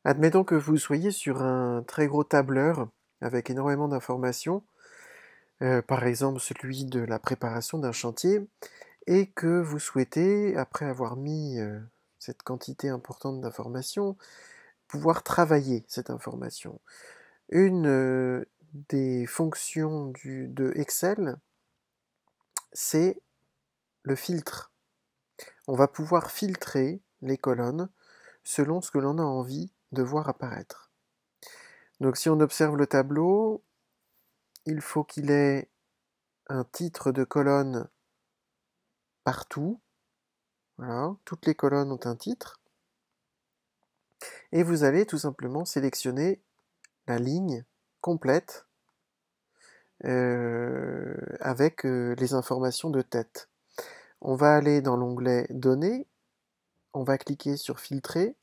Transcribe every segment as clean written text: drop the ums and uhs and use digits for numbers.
Admettons que vous soyez sur un très gros tableur avec énormément d'informations, par exemple celui de la préparation d'un chantier, et que vous souhaitez, après avoir mis cette quantité importante d'informations, pouvoir travailler cette information. Une des fonctions de Excel, c'est le filtre. On va pouvoir filtrer les colonnes selon ce que l'on a envie de voir apparaître. Donc si on observe le tableau, il faut qu'il ait un titre de colonne partout. Voilà, toutes les colonnes ont un titre. Et vous allez tout simplement sélectionner la ligne complète avec les informations de tête. On va aller dans l'onglet Données, on va cliquer sur Filtrer,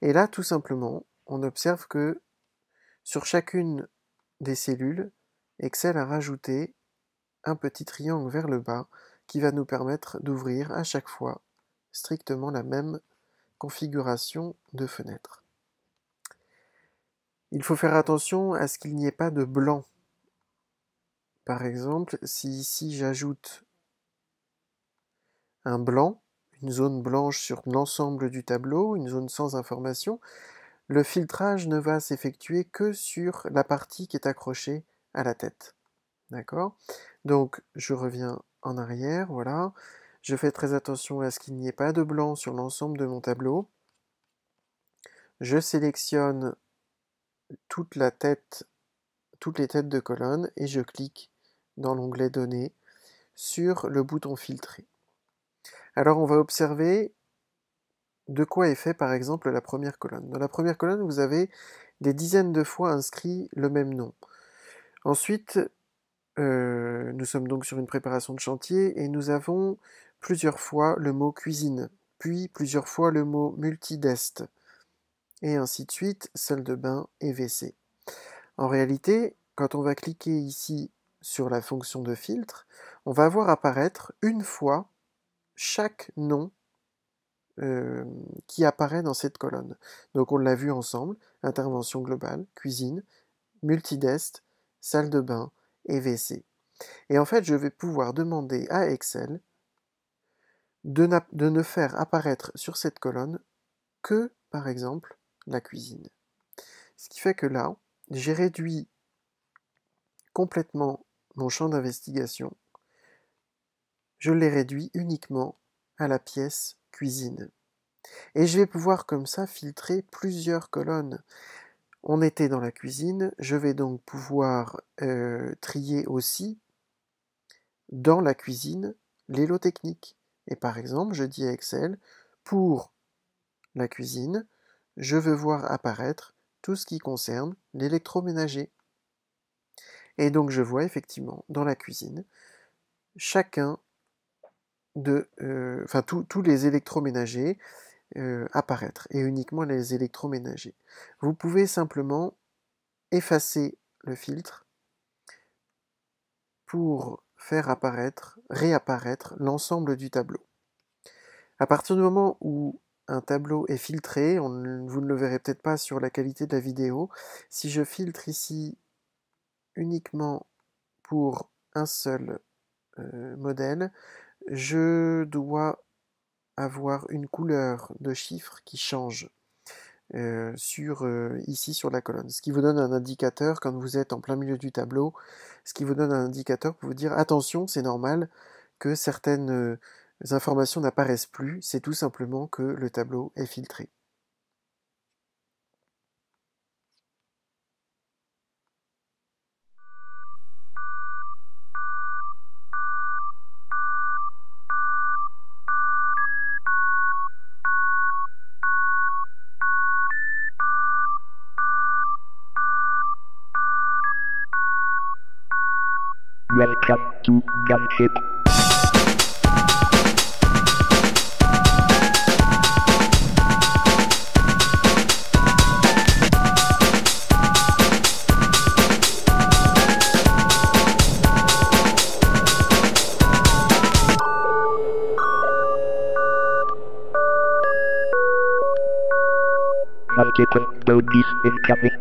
et là tout simplement, on observe que sur chacune des cellules, Excel a rajouté un petit triangle vers le bas qui va nous permettre d'ouvrir à chaque fois strictement la même configuration de fenêtre. Il faut faire attention à ce qu'il n'y ait pas de blanc. Par exemple, si ici j'ajoute un blanc, une zone blanche sur l'ensemble du tableau, une zone sans information, le filtrage ne va s'effectuer que sur la partie qui est accrochée à la tête. D'accord? Donc je reviens en arrière, voilà. Je fais très attention à ce qu'il n'y ait pas de blanc sur l'ensemble de mon tableau. Je sélectionne toutes les têtes de colonne et je clique dans l'onglet Données sur le bouton Filtrer. Alors on va observer de quoi est fait par exemple la première colonne. Dans la première colonne, vous avez des dizaines de fois inscrit le même nom. Ensuite, nous sommes donc sur une préparation de chantier et nous avons plusieurs fois le mot cuisine, puis plusieurs fois le mot multidest, et ainsi de suite, salle de bain et WC. En réalité, quand on va cliquer ici sur la fonction de filtre, on va voir apparaître une fois chaque nom qui apparaît dans cette colonne. Donc on l'a vu ensemble, intervention globale, cuisine, multidest, salle de bain et WC. Et en fait, je vais pouvoir demander à Excel de ne faire apparaître sur cette colonne que, par exemple, la cuisine. Ce qui fait que là, j'ai réduit complètement mon champ d'investigation. Je l'ai réduit uniquement à la pièce cuisine. Et je vais pouvoir comme ça filtrer plusieurs colonnes. On était dans la cuisine, je vais donc pouvoir trier aussi dans la cuisine les lots techniques. Et par exemple, je dis à Excel, pour la cuisine, je veux voir apparaître tout ce qui concerne l'électroménager. Et donc je vois effectivement dans la cuisine chacun tous les électroménagers apparaître, et uniquement les électroménagers. Vous pouvez simplement effacer le filtre pour faire réapparaître l'ensemble du tableau. À partir du moment où un tableau est filtré, vous ne le verrez peut-être pas sur la qualité de la vidéo, si je filtre ici uniquement pour un seul modèle, je dois avoir une couleur de chiffre qui change ici sur la colonne. Ce qui vous donne un indicateur quand vous êtes en plein milieu du tableau, ce qui vous donne un indicateur pour vous dire attention, c'est normal que certaines informations n'apparaissent plus, c'est tout simplement que le tableau est filtré. Welcome to Gunship. multiple bodies incoming.